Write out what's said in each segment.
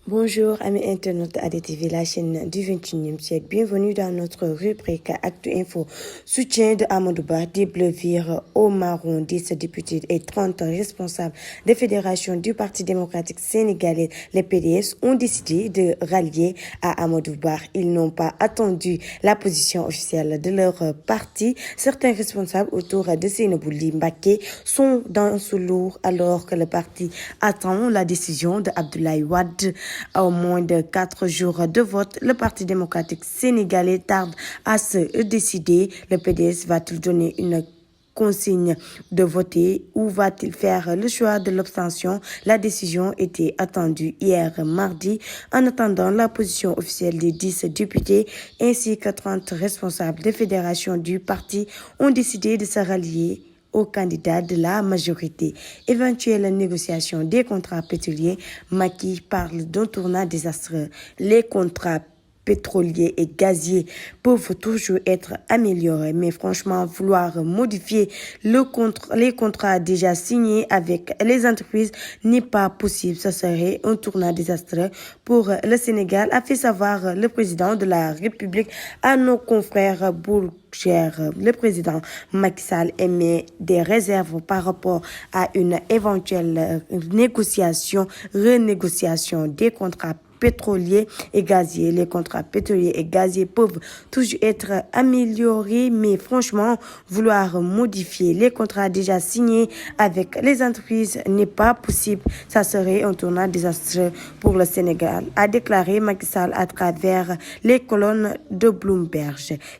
Bonjour amis internautes de ADTV, la chaîne du 21e siècle. Bienvenue dans notre rubrique Actu Info. Soutien de Amadou Ba, des bleus virent au marron, 10 députés et 30 responsables des fédérations du Parti démocratique sénégalais, les PDS, ont décidé de rallier à Amadou Ba. Ils n'ont pas attendu la position officielle de leur parti. Certains responsables autour de Seynabou Ly Mbacké sont dans ce lourd alors que le parti attend la décision de Abdoulaye Wade. À moins de 4 jours de vote, le Parti démocratique sénégalais tarde à se décider. Le PDS va-t-il donner une consigne de voter ou va-t-il faire le choix de l'abstention? La décision était attendue hier mardi. En attendant la position officielle des 10 députés ainsi que 30 responsables des fédérations du parti ont décidé de se rallier aux candidats de la majorité. Éventuelle négociation des contrats pétroliers, Macky parle d'un tournant désastreux. Les contrats pétroliers et gaziers peuvent toujours être améliorés, mais franchement, vouloir modifier les contrats déjà signés avec les entreprises n'est pas possible. Ce serait un tournant désastreux pour le Sénégal, a fait savoir le président de la République à nos confrères le président Macky Sall émet des réserves par rapport à une éventuelle renégociation des contrats pétroliers et gaziers. Les contrats pétroliers et gaziers peuvent toujours être améliorés, mais franchement, vouloir modifier les contrats déjà signés avec les entreprises n'est pas possible. Ça serait un tournant désastreux pour le Sénégal, a déclaré Macky Sall à travers les colonnes de Bloomberg.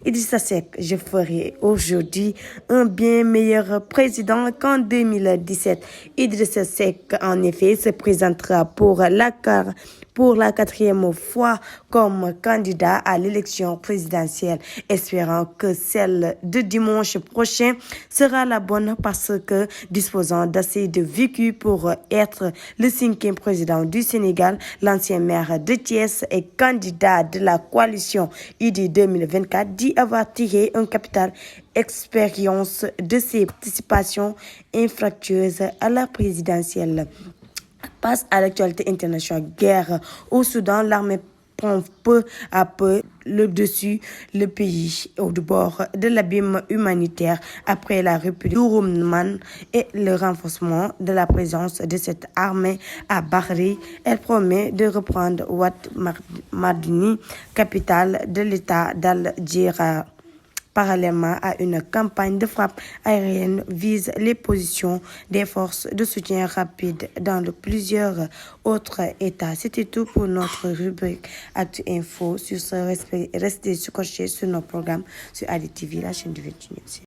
Idrissa Seck, je ferai aujourd'hui un bien meilleur président qu'en 2017. Idrissa Seck, en effet, se présentera pour la 4e fois comme candidat à l'élection présidentielle, espérant que celle de dimanche prochain sera la bonne parce que disposant d'assez de vécu pour être le 5e président du Sénégal, l'ancien maire de Thiès et candidat de la coalition ID 2024 dit avoir tiré un capital expérience de ses participations infructueuses à la présidentielle. Passe à l'actualité internationale. Guerre au Soudan, l'armée prend peu à peu le dessus le pays au bord de l'abîme humanitaire après la République d'Urumman et le renforcement de la présence de cette armée à Bahri. Elle promet de reprendre Ouad Madini, capitale de l'État d'Al-Djira. Parallèlement à une campagne de frappe aérienne vise les positions des forces de soutien rapide dans plusieurs autres États. C'était tout pour notre rubrique Actu Info. Sur ce, restez scotchés sur nos programmes sur ADTV, la chaîne du 21e siècle.